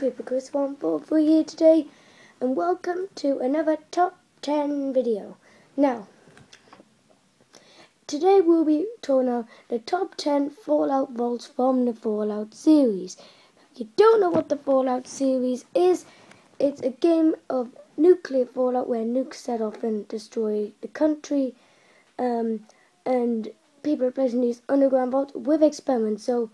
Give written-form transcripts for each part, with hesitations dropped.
Creeper Chris 144 here today, and welcome to another top 10 video. Now, today we'll be talking about the top 10 Fallout vaults from the Fallout series. If you don't know what the Fallout series is, it's a game of nuclear Fallout where nukes set off and destroy the country, and people are placing these underground vaults with experiments. So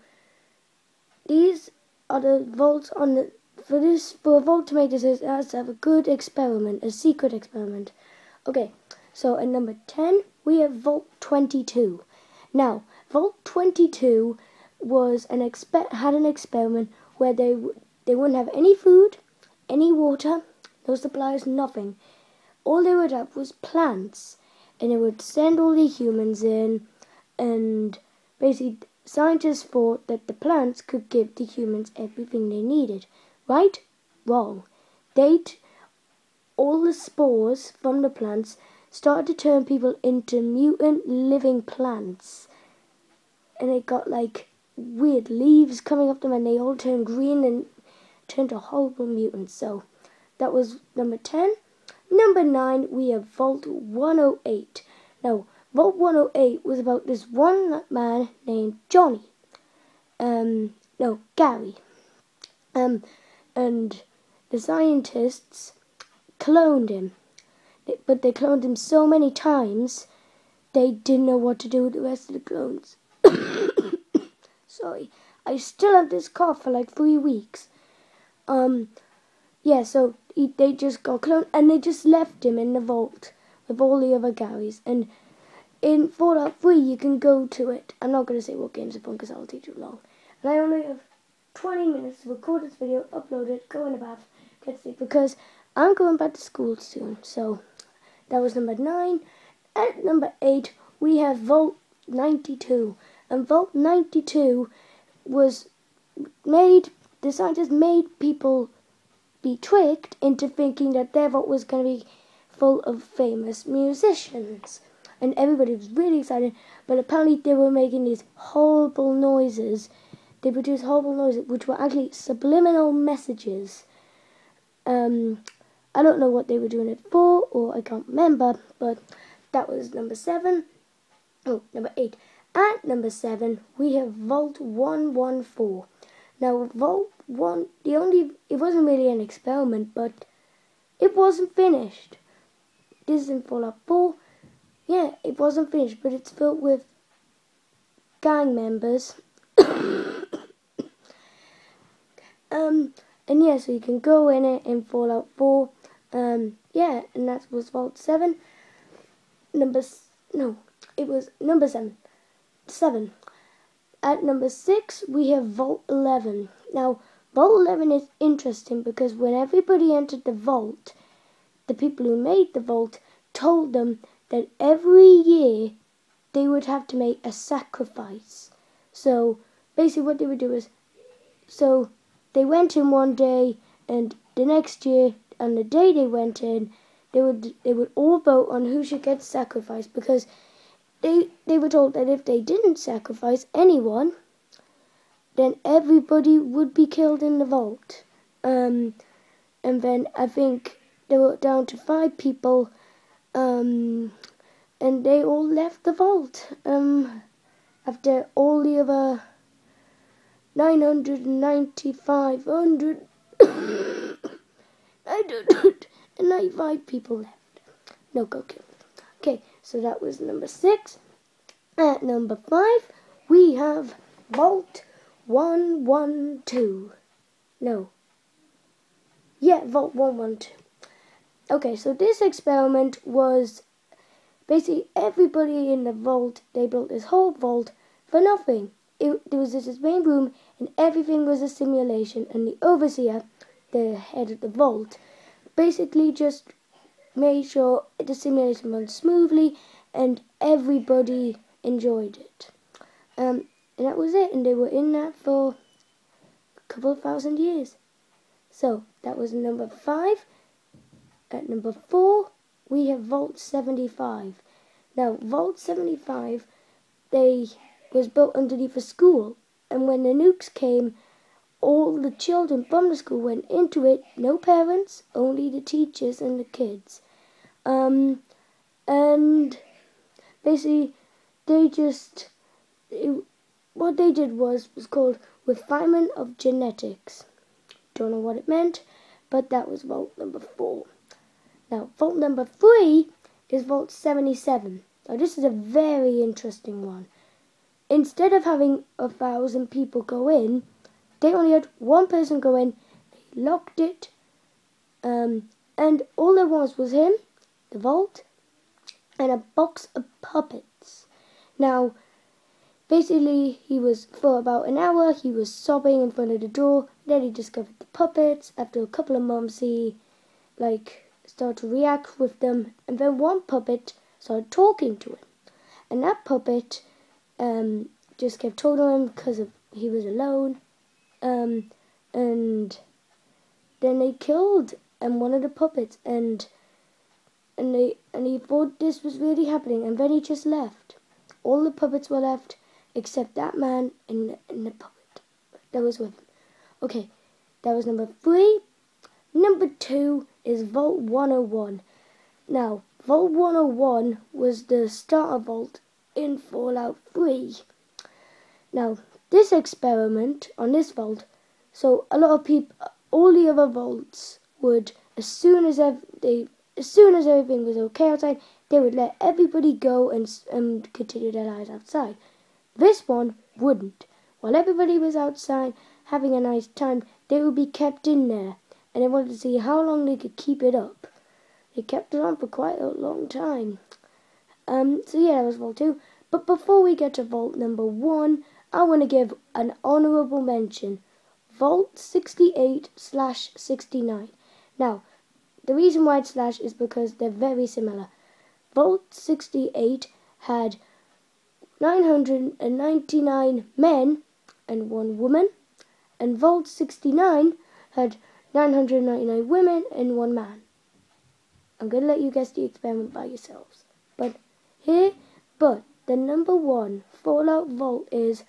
these are the vaults on the for a vault to make this, it has to have a good experiment, a secret experiment. Okay, so at number 10 we have Vault 22. Now, Vault 22 was had an experiment where they wouldn't have any food, any water, no supplies, nothing. All they would have was plants, and they would send all the humans in, and basically scientists thought that the plants could give the humans everything they needed. Right? Wrong. All the spores from the plants started to turn people into mutant living plants. And it got like weird leaves coming up them, and they all turned green and turned to horrible mutants. So that was number 10. Number 9 we have Vault 108. Now, Vault 108 was about this one man named Johnny. Gary. And the scientists cloned him. But they cloned him so many times, they didn't know what to do with the rest of the clones. Sorry. I still have this cough for like 3 weeks. So they just got cloned, and they just left him in the vault with all the other Garys. And in Fallout 3, you can go to it. I'm not going to say what games are fun because that'll take too long. And I only have 20 minutes to record this video, upload it, go in the bath, get sleep, because I'm going back to school soon. So that was number 9. At number 8 we have Vault 92. And Vault 92 was the scientists made people be tricked into thinking that their vault was going to be full of famous musicians. And everybody was really excited, but apparently they were making these horrible noises. They produced horrible noises, which were actually subliminal messages. I don't know what they were doing it for, or I can't remember, but that was number 7. Oh, number 8. At number 7, we have Vault 114. Now, Vault 1, it wasn't really an experiment, but it wasn't finished. This is in Fallout 4. Yeah, it wasn't finished, but it's filled with gang members. And yeah, so you can go in it in Fallout 4. And that was Vault 7. It was number 7. 7. At number 6, we have Vault 11. Now, Vault 11 is interesting because when everybody entered the vault, the people who made the vault told them that every year they would have to make a sacrifice. So basically what they would do is, so they went in one day, and the next year, on the day they went in, they would all vote on who should get sacrificed, because they were told that if they didn't sacrifice anyone, then everybody would be killed in the vault. And then I think they were down to 5 people, and they all left the vault after all the other 995 people left. No, go kill them. Okay, so that was number 6. At number 5, we have Vault 112. Vault 112. Okay, so this experiment was basically everybody in the vault. They built this whole vault for nothing. There was this main room, and everything was a simulation, and the overseer, the head of the vault, basically just made sure the simulation went smoothly and everybody enjoyed it. And that was it, and they were in that for a couple of thousand years. So that was number 5. At number 4 we have Vault 75. Now, Vault 75, was built underneath a school, and when the nukes came, all the children from the school went into it. No parents, only the teachers and the kids. And basically, what they did was called refinement of genetics. Don't know what it meant, but that was vault number 4. Now, vault number 3 is vault 77. Now, this is a very interesting one. Instead of having 1,000 people go in, they only had one person go in. They locked it, and all there was him, the vault, and a box of puppets. Now, basically, he was, for about an hour, he was sobbing in front of the door. Then he discovered the puppets. After a couple of months, he, started to react with them. And then one puppet started talking to him. And that puppet just kept talking to him because he was alone. And then they killed one of the puppets. And he thought this was really happening. And then he just left. All the puppets were left, except that man and the puppet that was with him. Okay, that was number 3. Number 2 is Vault 101. Now, Vault 101 was the starter vault in Fallout 3. Now, this experiment on this vault, so a lot of people, all the other vaults would, as soon as everything was okay outside, they would let everybody go and continue their lives outside. This one wouldn't. While everybody was outside having a nice time, they would be kept in there. And they wanted to see how long they could keep it up. They kept it on for quite a long time. So yeah, that was Vault 2. But before we get to Vault number 1, I want to give an honourable mention. Vault 68/69. Now, the reason why it's slash is because they're very similar. Vault 68 had 999 men and 1 woman, and Vault 69 had 999 women and 1 man. I'm going to let you guess the experiment by yourselves. But the number 1 Fallout Vault is